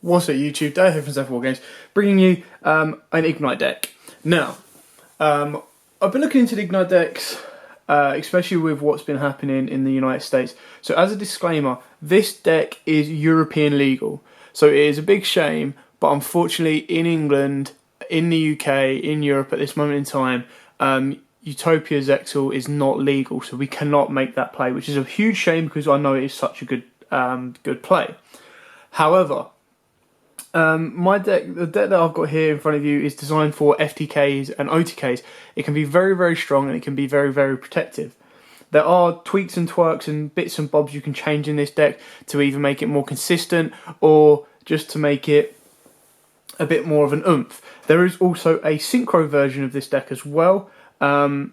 What's up YouTube, Dave here from Zephyr War Games, bringing you an Igknight deck. Now, I've been looking into the Igknight decks, especially with what's been happening in the United States. So as a disclaimer, this deck is European legal. So it is a big shame, but unfortunately in England, in the UK, in Europe at this moment in time, Utopia Zexal is not legal, so we cannot make that play, which is a huge shame because I know it is such a good play. However, the deck that I've got here in front of you is designed for FTKs and OTKs. It can be very, very strong and it can be very, very protective. There are tweaks and twerks and bits and bobs you can change in this deck to either make it more consistent or just to make it a bit more of an oomph. There is also a synchro version of this deck as well. Now,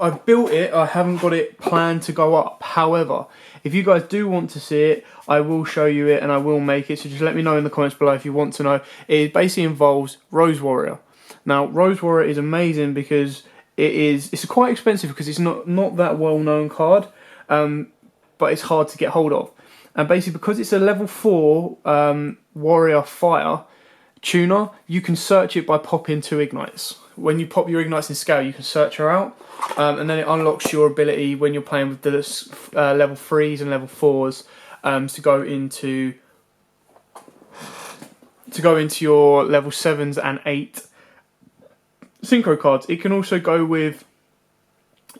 I've built it, I haven't got it planned to go up. However, if you guys do want to see it, I will show you it and I will make it, so just let me know in the comments below if you want to know. It basically involves Rose Warrior. Now, Rose Warrior is amazing because it's quite expensive because it's not that well known card, but it's hard to get hold of. And basically because it's a level 4 Warrior Fire tuner, you can search it by popping 2 Ignites. When you pop your Ignites in scale, you can search her out, and then it unlocks your ability when you're playing with the level 3s and level 4s to go into your level 7s and 8 synchro cards. It can also go with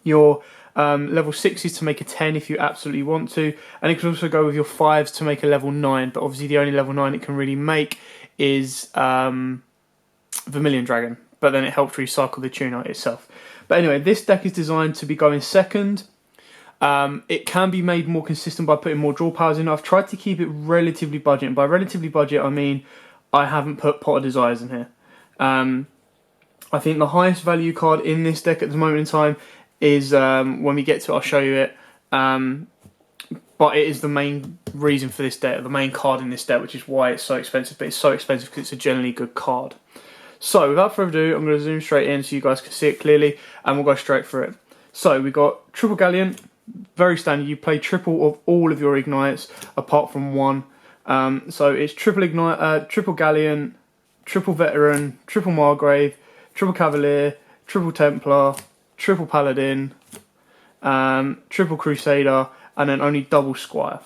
your level 6s to make a 10 if you absolutely want to, and it can also go with your 5s to make a level 9, but obviously the only level 9 it can really make is Vermilion Dragon, but then it helps recycle the tuner itself. But anyway, this deck is designed to be going second. It can be made more consistent by putting more draw powers in. I've tried to keep it relatively budget, and by relatively budget I mean I haven't put Pot of Desires in here. I think the highest value card in this deck at this moment in time is, when we get to it I'll show you it, but it is the main reason for this deck, the main card in this deck, which is why it's so expensive. But it's so expensive because it's a generally good card. So without further ado, I'm going to zoom straight in so you guys can see it clearly, and we'll go straight through it. So we got Triple Galleon, very standard. You play triple of all of your Ignites apart from one. So it's Triple Ignite, Triple Galleon, Triple Veteran, Triple Margrave, Triple Cavalier, Triple Templar, Triple Paladin, Triple Crusader, and then only double Squire.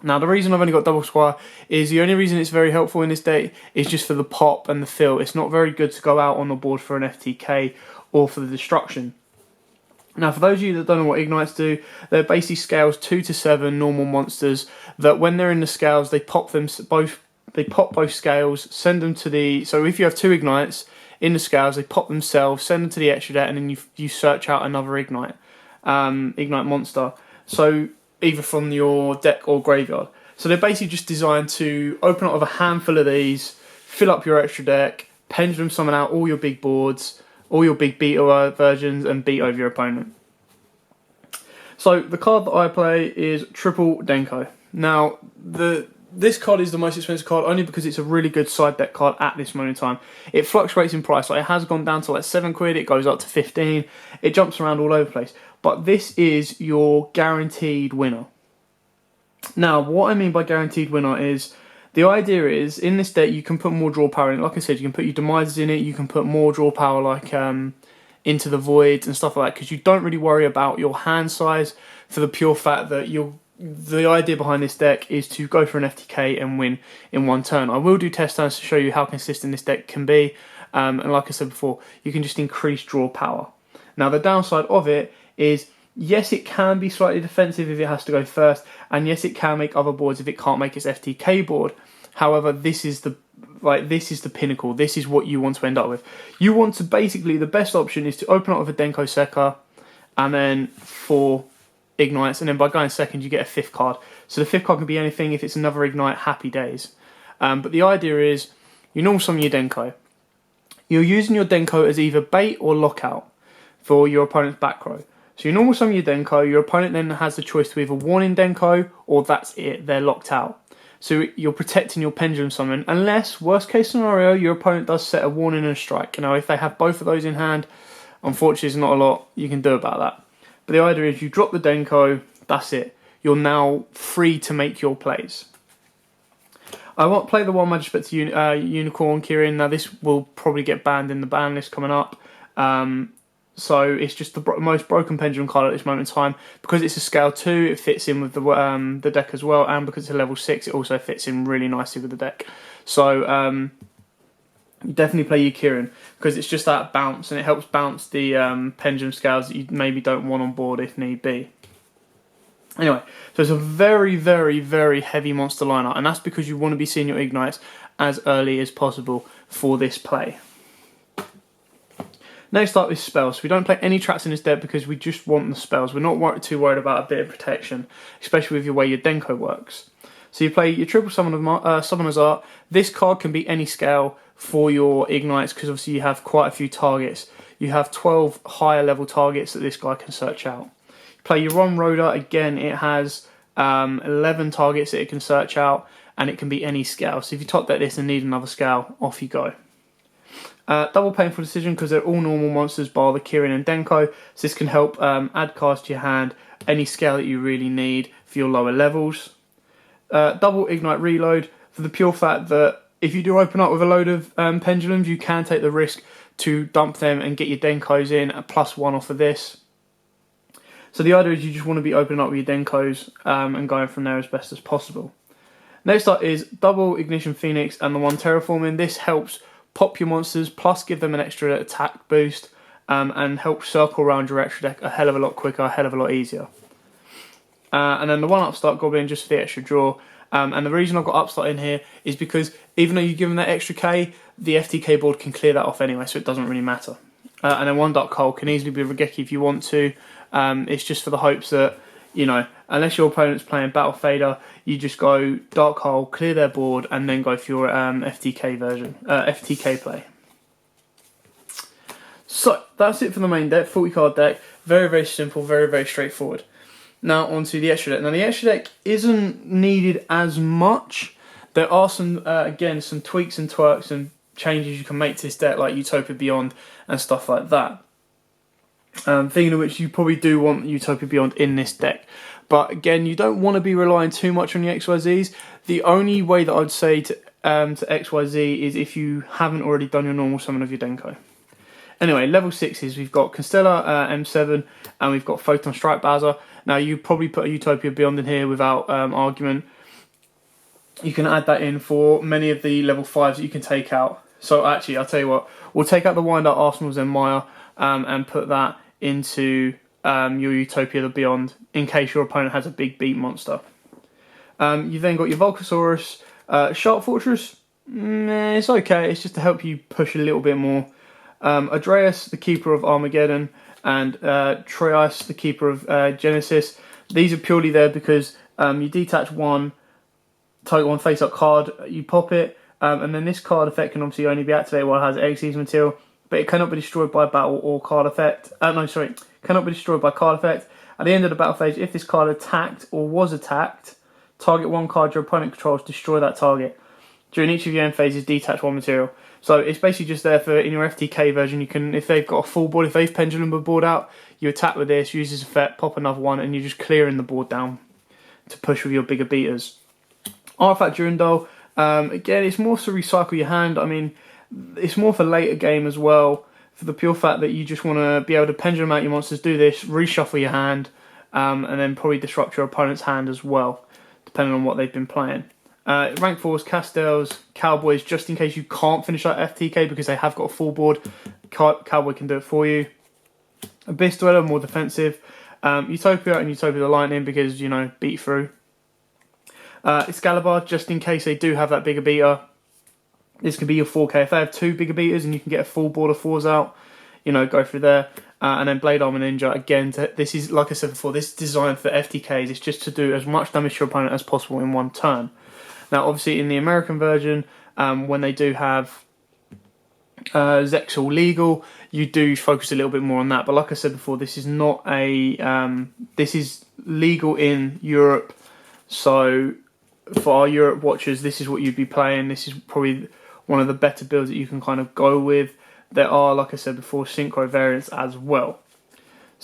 Now, the reason I've only got double Squire is the only reason it's very helpful in this deck is just for the pop and the feel. It's not very good to go out on the board for an FTK or for the destruction. Now, for those of you that don't know what Ignites do, they're basically scales 2 to 7 normal monsters that when they're in the scales, they pop both scales, send them to the... So if you have 2 Ignites in the scales, they pop themselves, send them to the extra deck, and then you search out another Ignite monster. So either from your deck or graveyard. So they're basically just designed to open up with a handful of these, fill up your extra deck, pendulum summon out all your big boards, all your big beta versions, and beat over your opponent. So the card that I play is Triple Denko. Now, this card is the most expensive card only because it's a really good side deck card at this moment in time. It fluctuates in price. Like, it has gone down to like 7 quid, it goes up to 15, it jumps around all over the place. But this is your guaranteed winner. Now, what I mean by guaranteed winner is, the idea is, in this deck you can put more draw power in it. Like I said, you can put your Demises in it, you can put more draw power like Into the Void and stuff like that, because you don't really worry about your hand size for the pure fact that the idea behind this deck is to go for an FTK and win in one turn. I will do test turns to show you how consistent this deck can be, and like I said before, you can just increase draw power. Now, the downside of it is, yes, it can be slightly defensive if it has to go first, and yes, it can make other boards if it can't make its FTK board. However, this is the pinnacle. This is what you want to end up with. You want to basically, the best option is to open up with a Denko Sekka, and then 4 Ignites, and then by going second you get a 5th card. So the 5th card can be anything. If it's another Ignite, happy days. But the idea is, you normal summon your Denko. You're using your Denko as either bait or lockout for your opponent's back row. So you normal summon your Denko, your opponent then has the choice to either warning Denko, or that's it, they're locked out. So you're protecting your pendulum summon, unless, worst case scenario, your opponent does set a warning and a strike. Now, if they have both of those in hand, unfortunately there's not a lot you can do about that. But the idea is you drop the Denko, that's it. You're now free to make your plays. I won't play the One Magic Spectre Unicorn Kirin. Now this will probably get banned in the ban list coming up. So it's just the most broken pendulum card at this moment in time. Because it's a scale 2, it fits in with the deck as well, and because it's a level 6, it also fits in really nicely with the deck. So definitely play your Kirin, because it's just that bounce, and it helps bounce the pendulum scales that you maybe don't want on board if need be. Anyway, so it's a very, very, very heavy monster lineup, and that's because you want to be seeing your Ignites as early as possible for this play. Next up is spells. We don't play any traps in this deck because we just want the spells. We're not too worried about a bit of protection, especially with the way your Denko works. So you play your triple Summoner's Art. This card can be any scale for your Ignites because obviously you have quite a few targets. You have 12 higher level targets that this guy can search out. You play your Ron Roda. Again, it has 11 targets that it can search out, and it can be any scale. So if you top deck this and need another scale, off you go. Double Painful Decision, because they're all normal monsters bar the Kirin and Denko, so this can help add cards to your hand, any scale that you really need for your lower levels. Double Ignite Reload, for the pure fact that if you do open up with a load of pendulums, you can take the risk to dump them and get your Denkos in at +1 off of this. So the idea is you just want to be opening up with your Denkos and going from there as best as possible. Next up is Double Ignition Phoenix and the one Terraforming. This helps pop your monsters, plus give them an extra attack boost, and help circle around your extra deck a hell of a lot quicker, a hell of a lot easier. And then the one Upstart Goblin, just for the extra draw. And the reason I've got Upstart in here is because even though you give them that extra K, the FTK board can clear that off anyway, so it doesn't really matter. And then one Dark Hole can easily be Regeki if you want to. It's just for the hopes that, you know, unless your opponent's playing Battle Fader, you just go Dark Hole, clear their board, and then go for your FTK play. So that's it for the main deck, 40 card deck. Very, very simple, very, very straightforward. Now onto the extra deck. Now the extra deck isn't needed as much. There are some, again, some tweaks and twerks and changes you can make to this deck, like Utopia Beyond and stuff like that. Thinking of which, you probably do want Utopia Beyond in this deck. But again, you don't want to be relying too much on your XYZs. The only way that I'd say to XYZ is if you haven't already done your normal summon of your Denko. Anyway, level 6s, we've got Constellar M7 and we've got Photon Strike Bowser. Now you probably put a Utopia Beyond in here without argument. You can add that in for many of the level 5s that you can take out. So actually, I'll tell you what, we'll take out the Wind Up Arsenals and Maya and put that into your Utopia Beyond in case your opponent has a big beat monster. You've then got your Volcasaurus, Sharp Fortress. It's okay, it's just to help you push a little bit more. Adreus, the Keeper of Armageddon, and Troius, the Keeper of Genesis. These are purely there because you detach one, target one face-up card, you pop it, and then this card effect can obviously only be activated while it has Xyz material, but it cannot be destroyed by battle or card effect. Cannot be destroyed by card effect. At the end of the battle phase, if this card attacked or was attacked, target one card your opponent controls, destroy that target. During each of your end phases, detach one material. So it's basically just there for, in your FTK version, you can, if they've got a full board, if they've pendulum the board out, you attack with this, use this effect, pop another one, and you're just clearing the board down to push with your bigger beaters. Artifact Durandal, again, it's more to recycle your hand. I mean, it's more for later game as well, for the pure fact that you just want to be able to pendulum out your monsters, do this, reshuffle your hand, and then probably disrupt your opponent's hand as well, depending on what they've been playing. Rank 4s, Castells, Cowboys, just in case you can't finish that FTK because they have got a full board, Cowboy can do it for you. Abyss Dweller, more defensive. Utopia and Utopia the Lightning because, you know, beat through. Excalibur, just in case they do have that bigger beater. This can be your 4K. If they have two bigger beaters and you can get a full board of 4s out, you know, go through there. And then Blade Armor Ninja, again, this is, like I said before, this is designed for FTKs. It's just to do as much damage to your opponent as possible in one turn. Now, obviously, in the American version, when they do have Zexal legal, you do focus a little bit more on that. But like I said before, this is not a... this is legal in Europe. So for our Europe watchers, this is what you'd be playing. This is probably one of the better builds that you can kind of go with. There are, like I said before, synchro variants as well.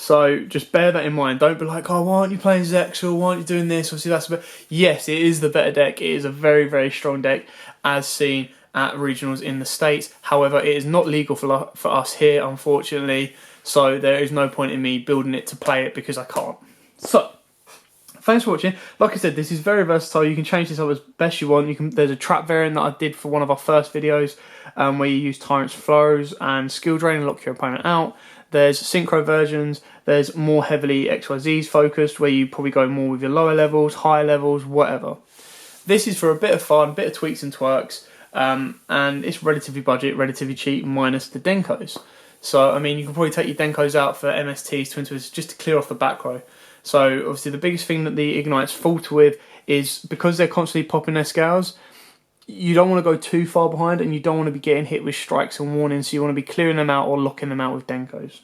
So just bear that in mind. Don't be like, oh, why aren't you playing Zexal? Why aren't you doing this? Obviously, that's a bit. Yes, it is the better deck. It is a very, very strong deck, as seen at regionals in the States. However, it is not legal for us here, unfortunately. So there is no point in me building it to play it because I can't. So thanks for watching. Like I said, this is very versatile. You can change this up as best you want. There's a trap variant that I did for one of our first videos, where you use Tyrant's Flows and Skill Drain and lock your opponent out. There's synchro versions. There's more heavily XYZs focused, where you probably go more with your lower levels, higher levels, whatever. This is for a bit of fun, a bit of tweaks and twerks, and it's relatively budget, relatively cheap, minus the Denkos. So, I mean, you can probably take your Denkos out for MSTs, Twin Twists, just to clear off the back row. So, obviously, the biggest thing that the Igknights falter with is because they're constantly popping their scales, you don't want to go too far behind, and you don't want to be getting hit with strikes and warnings, so you want to be clearing them out or locking them out with Denkos.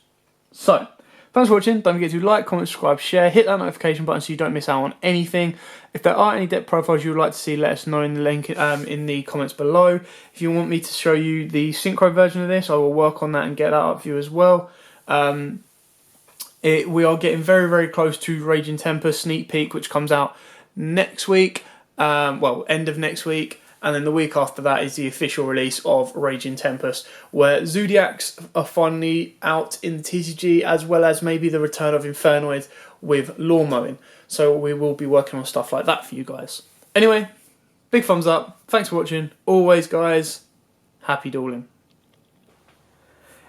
So, thanks for watching. Don't forget to like, comment, subscribe, share, hit that notification button so you don't miss out on anything. If there are any deck profiles you would like to see, let us know in the link in the comments below. If you want me to show you the synchro version of this, I will work on that and get that up for you as well. We are getting very, very close to Raging Tempest sneak peek, which comes out next week, well, end of next week. And then the week after that is the official release of Raging Tempest, where Zodiacs are finally out in the TCG, as well as maybe the return of Infernoid with Lawn Mowing. So we will be working on stuff like that for you guys. Anyway, big thumbs up. Thanks for watching. Always, guys, happy dueling.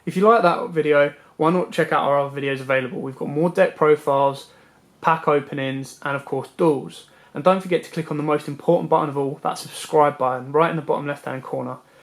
If you like that video, why not check out our other videos available? We've got more deck profiles, pack openings, and of course duels. And don't forget to click on the most important button of all, that subscribe button, right in the bottom left hand corner.